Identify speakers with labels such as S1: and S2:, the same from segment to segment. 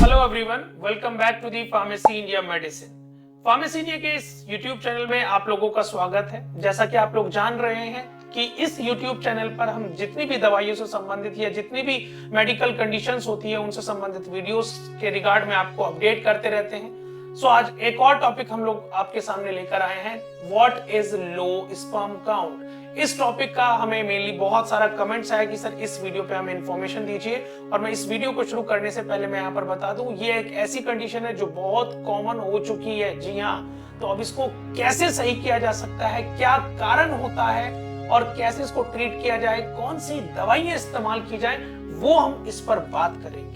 S1: Hello everyone, welcome back to the pharmacy India medicine. Pharmacy India के इस YouTube channel में आप लोगों का स्वागत है। जैसा कि आप लोग जान रहे हैं कि इस यूट्यूब चैनल पर हम जितनी भी दवाइयों से संबंधित या जितनी भी मेडिकल कंडीशंस होती है उनसे संबंधित वीडियोस के रिगार्ड में आपको अपडेट करते रहते हैं। सो आज एक और टॉपिक हम लोग आपके सामने लेकर आए हैं, what is low sperm count. इस टॉपिक का हमें मेनली बहुत सारा कमेंट्स आया कि सर इस वीडियो पे हमें इंफॉर्मेशन दीजिए। और मैं इस वीडियो को शुरू करने से पहले मैं यहाँ पर बता दूं, ये एक ऐसी कंडीशन है जो बहुत कॉमन हो चुकी है। जी हाँ, तो अब इसको कैसे सही किया जा सकता है, क्या कारण होता है और कैसे इसको ट्रीट किया जाए, कौन सी दवाइयां इस्तेमाल की जाए, वो हम इस पर बात करेंगे।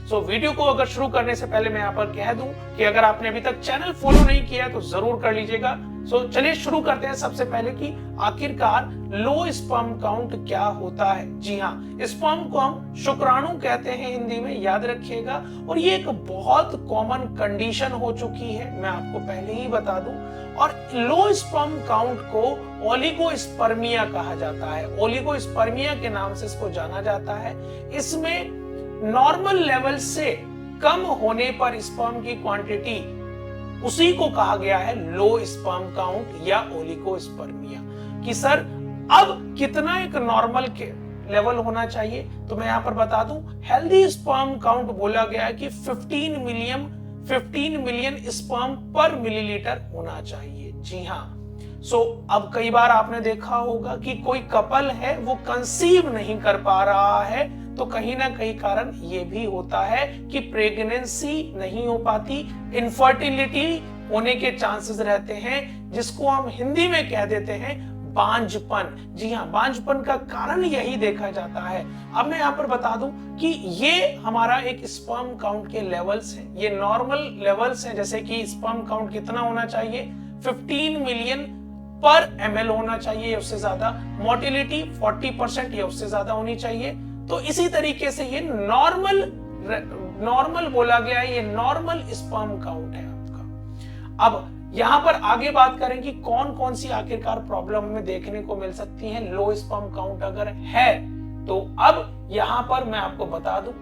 S1: सो वीडियो को अगर शुरू करने से पहले मैं यहाँ पर कह दूं कि अगर आपने अभी तक चैनल फॉलो नहीं किया है तो जरूर कर लीजिएगा। सो चलिए शुरू करते हैं सबसे पहले कि आखिरकार लो स्पर्म काउंट क्या होता है। जी हाँ, स्पर्म को हम शुक्राणु कहते हैं हिंदी में, याद रखिएगा। और ये एक बहुत कॉमन कंडीशन हो चुकी है, मैं आपको पहले ही बता दूं। और लो स्पर्म काउंट को ओलिगोस्पर्मिया कहा जाता है। ओलिगोस्पर्मिया के नाम से इसको जाना जाता है। इसमें नॉर्मल लेवल से कम होने पर स्पर्म की क्वांटिटी, उसी को कहा गया है लो स्पर्म काउंट या ओलिगोस्पर्मिया। कि सर अब कितना एक नॉर्मल के लेवल होना चाहिए, तो मैं यहां पर बता दूं, हेल्दी स्पर्म काउंट बोला गया है कि 15 मिलियन स्पर्म पर मिलीलीटर होना चाहिए। जी हाँ, सो अब कई बार आपने देखा होगा कि कोई कपल है वो कंसीव नहीं कर पा रहा है, तो कहीं ना कहीं कारण ये भी होता है कि प्रेगनेंसी नहीं हो पाती, इनफर्टिलिटी होने के चांसेस रहते हैं, जिसको हम हिंदी में कह देते हैं बांझपन। जी हाँ, बांझपन का कारण यही देखा जाता है। अब मैं यहाँ पर बता दूं कि ये हमारा एक स्पर्म काउंट के लेवल्स हैं, ये नॉर्मल लेवल्स हैं। जैसे कि स्पर्म काउंट कितना होना चाहिए, 15 मिलियन पर ml होना चाहिए, उससे ज्यादा। मोटिलिटी 40% या उससे ज्यादा होनी चाहिए। तो इसी तरीके से ये नॉर्मल बोला गया है, ये नॉर्मल स्पर्म काउंट है आपका। अब यहां पर आगे बात करें कि कौन कौन सी आखिरकार प्रॉब्लम हमें देखने को मिल सकती है लो स्पर्म काउंट अगर है तो। अब यहां पर मैं आपको बता दूं,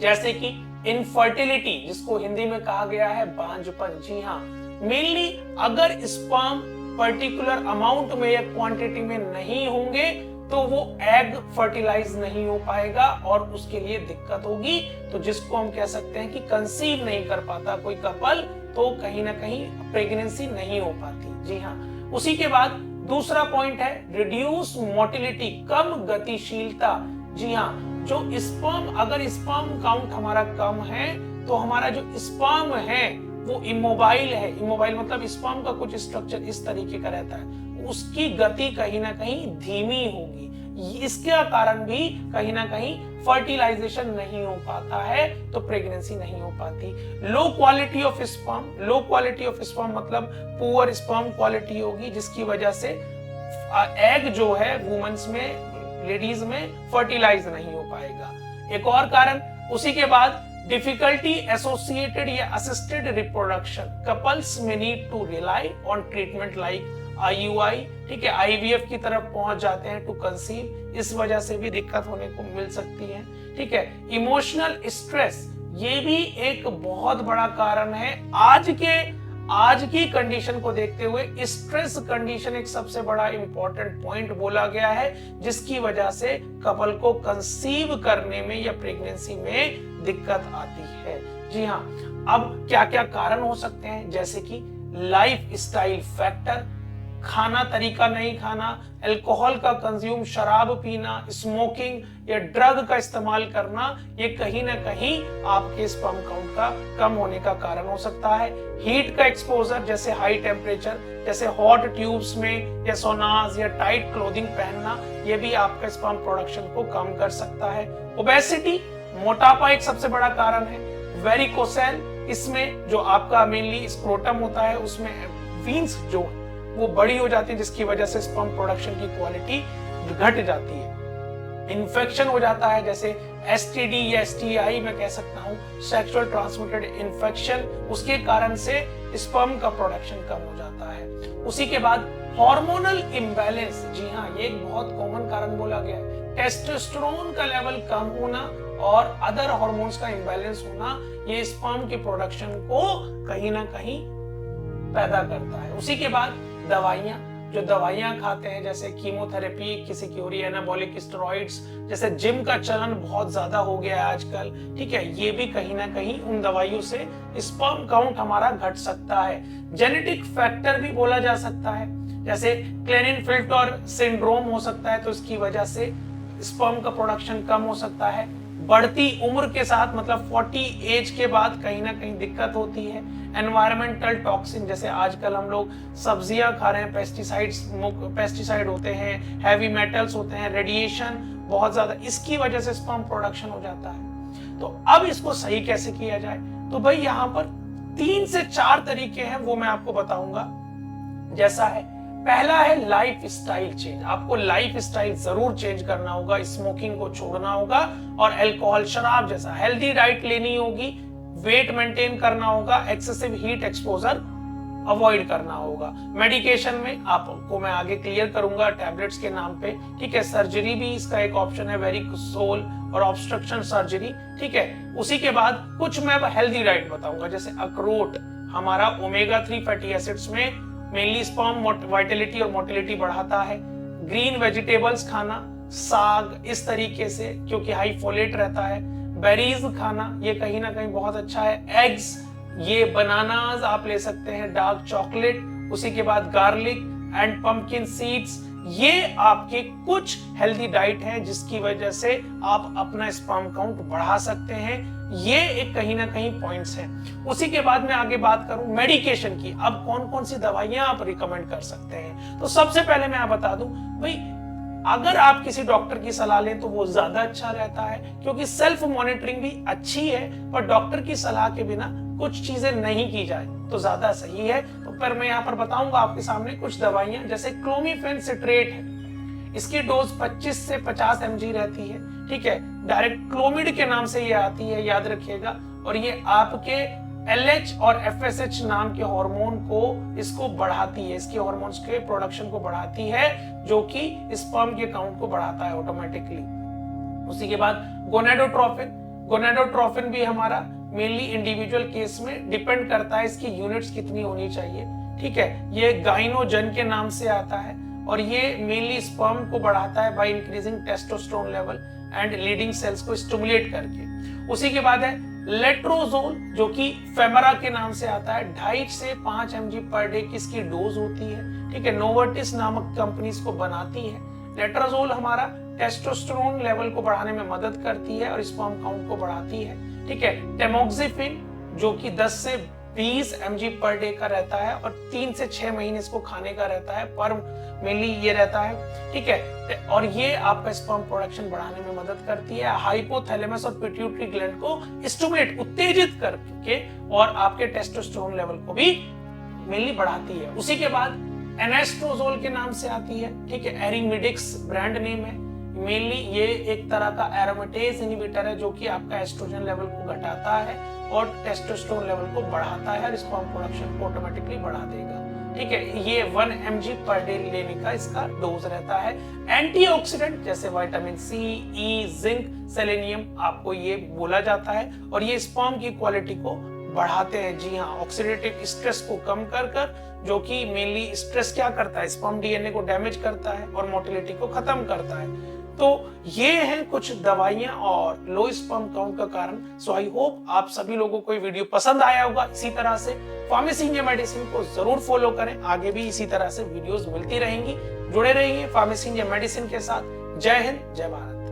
S1: जैसे कि इनफर्टिलिटी, जिसको हिंदी में कहा गया है बांझपन। जी हाँ, मेनली अगर स्पर्म पर्टिकुलर अमाउंट में या क्वांटिटी में नहीं होंगे तो वो एग फर्टिलाइज नहीं हो पाएगा और उसके लिए दिक्कत होगी। तो जिसको हम कह सकते हैं कि कंसीव नहीं कर पाता कोई कपल, तो कहीं ना कहीं प्रेगनेंसी नहीं हो पाती। जी हाँ, उसी के बाद दूसरा पॉइंट है रिड्यूस मोटिलिटी, कम गतिशीलता। जी हाँ, जो स्पर्म, अगर स्पर्म काउंट हमारा कम है तो हमारा जो स्पर्म है वो इमोबाइल है। इमोबाइल मतलब स्पर्म का कुछ स्ट्रक्चर इस तरीके का रहता है, उसकी गति कहीं ना कहीं धीमी होगी। इसका कारण भी कहीं ना कहीं फर्टिलाइजेशन नहीं हो पाता है, तो प्रेगनेंसी नहीं हो पाती। Low quality of sperm, low quality of sperm मतलब पुअर स्पर्म क्वालिटी होगी, जिसकी वजह से एग जो है वुमेन्स में, लेडीज में फर्टिलाइज नहीं हो पाएगा। एक और कारण उसी के बाद डिफिकल्टी एसोसिएटेड या असिस्टेड रिप्रोडक्शन, कपल्स में need to rely on treatment like IUI, ठीक है, IVF की तरफ पहुंच जाते हैं टू कंसीव, इस वजह से भी दिक्कत होने को मिल सकती है। ठीक है, इमोशनल स्ट्रेस, ये भी एक बहुत बड़ा कारण है। आज की कंडीशन को देखते हुए स्ट्रेस कंडीशन एक सबसे बड़ा इंपॉर्टेंट पॉइंट बोला गया है, जिसकी वजह से कपल को कंसीव करने में या प्रेगनेंसी में दिक्कत आती है। जी हाँ, अब क्या क्या कारण हो सकते हैं, जैसे कि लाइफ स्टाइल फैक्टर, खाना तरीका नहीं खाना, अल्कोहल का कंज्यूम, शराब पीना, स्मोकिंग या ड्रग का इस्तेमाल करना, ये कहीं ना कहीं आपके स्पर्म काउंट का कम होने का कारण हो सकता है। हीट का एक्सपोजर, जैसे हाई टेम्परेचर, जैसे हॉट ट्यूब्स में या सोनाज या टाइट क्लोथिंग पहनना, ये भी आपका स्पर्म प्रोडक्शन को कम कर सकता है। ओबेसिटी, मोटापा एक सबसे बड़ा कारण है। वेरिकोसेल, इसमें जो आपका मेनली स्क्रोटम होता है उसमें वीन्स जो वो बड़ी हो जाती है, जिसकी वजह से स्पर्म प्रोडक्शन की क्वालिटी घट जाती है। इन्फेक्शन हो जाता है, जैसे STD या STI मैं कह सकता हूँ, सेक्सुअल ट्रांसमिटेड इन्फेक्शन, उसके कारण से स्पर्म का प्रोडक्शन कम हो जाता है। उसी के बाद हार्मोनल इम्बैलेंस, जी हाँ, ये एक बहुत कॉमन कारण बोला गया है। टेस्टोस्टेरोन का लेवल कम होना और अदर हार्मोन्स का इम्बैलेंस होना ये स्पर्म के प्रोडक्शन को कहीं ना कहीं पैदा करता है। उसी के बाद दवाइयां, जो दवाइयां खाते हैं जैसे कीमोथेरेपी, किसी की हो रही है एनाबॉलिक स्टेरॉइड्स, जैसे जिम का चलन बहुत ज्यादा हो गया है आजकल, ठीक है, ये भी कहीं ना कहीं उन दवाइयों से स्पर्म काउंट हमारा घट सकता है। जेनेटिक फैक्टर भी बोला जा सकता है, जैसे क्लेनिन-फिल्टर सिंड्रोम हो सकता है, तो इसकी वजह से स्पर्म का प्रोडक्शन कम हो सकता है। बढ़ती उम्र के साथ मतलब 40 एज के बाद कहीं ना कहीं दिक्कत होती है। एनवायरमेंटल टॉक्सिन, जैसे आजकल हम लोग सब्जियां खा रहे हैं, पेस्टिसाइड होते हैं, हैवी मेटल्स होते हैं, रेडिएशन बहुत ज्यादा, इसकी वजह से स्पर्म प्रोडक्शन हो जाता है। तो अब इसको सही कैसे किया जाए? तो भाई यहाँ पर 3 से 4 तरीके हैं, वो मैं आपको बताऊंगा। जैसा है, पहला है लाइफ स्टाइल चेंज। आपको लाइफ स्टाइल जरूर चेंज करना होगा, स्मोकिंग को छोड़ना होगा और अल्कोहल, शराब जैसा हेल्दी डाइट लेनी होगी, वेट मेंटेन करना होगा, एक्सेसिव हीट एक्सपोजर अवॉइड करना होगा। मेडिकेशन में आपको मैं आगे क्लियर करूंगा टैबलेट्स के नाम पे, ठीक है। सर्जरी भी इसका एक ऑप्शन है, वेरिकोसोल और ऑब्स्ट्रक्शन सर्जरी, ठीक है। उसी के बाद कुछ मैं हेल्दी डाइट बताऊंगा, जैसे अखरोट हमारा ओमेगा 3 फैटी एसिड्स में मेनली स्पर्म वाइटलिटी और मोटिलिटी बढ़ाता है। ग्रीन वेजिटेबल्स खाना, साग इस तरीके से, क्योंकि हाई फोलेट रहता है। बेरीज खाना, ये कहीं ना कहीं बहुत अच्छा है। एग्स, ये बनानास आप ले सकते हैं, डार्क चॉकलेट, उसी के बाद गार्लिक एंड पंपकिन सीड्स, ये आपके कुछ हेल्दी डाइट हैं जिसकी वजह से आप अपना स्पर्म काउंट बढ़ा सकते हैं। ये एक कहीं ना कहीं पॉइंट्स हैं। उसी के बाद मैं आगे बात करूं मेडिकेशन की, अब कौन कौन सी दवाइयां आप रिकमेंड कर सकते हैं। तो सबसे पहले मैं बता दूं भाई, अगर आप किसी डॉक्टर की सलाह लें तो वो ज्यादा अच्छा रहता है, क्योंकि सेल्फ मॉनिटरिंग भी अच्छी है, पर डॉक्टर की सलाह के बिना कुछ चीजें नहीं की जाए तो ज्यादा सही है। तो पर मैं यहाँ पर बताऊंगा आपके सामने कुछ दवाइयां, जैसे क्लोमिफेन सिट्रेट है, इसकी डोज 25 से 50 mg रहती है, ठीक है। डायरेक्ट क्लोमिड के नाम से ये आती है, याद रखिएगा। और ये आपके LH और FSH नाम के हार्मोन को इसको बढ़ाती है, इसके हार्मोन्स के प्रोडक्शन को बढ़ाती है, जो कि स्पर्म के काउंट को बढ़ाता है ऑटोमेटिकली। उसी के बाद गोनेडोट्रोफिन भी हमारा मेनली इंडिविजुअल केस में डिपेंड करता है, इसकी यूनिट्स कितनी होनी चाहिए, ठीक है। ये गाइनोजन के नाम से आता है और ये मेनली स्पर्म को बढ़ाता है by increasing testosterone level and leading cells को स्टिमुलेट करके। उसी के बाद है लेट्रोजोल, जो कि फेमरा के नाम से आता है, 2.5 से 5 mg पर डे की इसकी डोज होती है, ठीक है। नोवर्टिस नामक कंपनी इसको बनाती है। लेट्रोजोल हमारा टेस्टोस्टेरोन लेवल को बढ़ाने में मदद करती है और स्पर्म काउंट को बढ़ाती है, ठीक है। टेमोक्सिफिन, जो कि 10 से 20 mg पर डे का रहता है और 3 से 6 महीने इसको खाने का रहता है, पर मेनली ये रहता है, ठीक है। और ये आपका स्पर्म प्रोडक्शन बढ़ाने में मदद करती है, हाइपोथैलेमस और पिट्यूटरी ग्लैंड को स्टिमुलेट, उत्तेजित करके, और आपके टेस्टोस्टेरोन लेवल को भी मेनली बढ़ाती है। उसी के बाद एनेस्ट्रोजोल के नाम से आती है, ठीक है। एरिमिडिक्स ब्रांड नेम है। मेनली ये एक तरह का एरोमेटेज इनहिबिटर है, जो कि आपका एस्ट्रोजन लेवल को घटाता है और टेस्टोस्टेरोन लेवल को बढ़ाता है और स्पर्म प्रोडक्शन को ऑटोमेटिकली बढ़ा देगा, ठीक है। ये 1 mg पर डे लेने का इसका डोज रहता है। एंटीऑक्सीडेंट जैसे विटामिन सी, ई, जिंक, सेलेनियम आपको ये बोला जाता है और ये स्पर्म की क्वालिटी को बढ़ाते हैं। जी हाँ, ऑक्सीडेटिव स्ट्रेस को कम कर जो कि मेनली स्ट्रेस क्या करता है, स्पर्म डीएनए को डैमेज करता है और मोटिलिटी को खत्म करता है। तो ये हैं कुछ दवाइयां और लो स्पर्म काउंट का कारण। सो आई होप आप सभी लोगों को ये वीडियो पसंद आया होगा। इसी तरह से फार्मेसी इंडिया मेडिसिन को जरूर फॉलो करें, आगे भी इसी तरह से वीडियोस मिलती रहेंगी। जुड़े रहिए फार्मेसी इंडिया मेडिसिन के साथ। जय हिंद, जय भारत।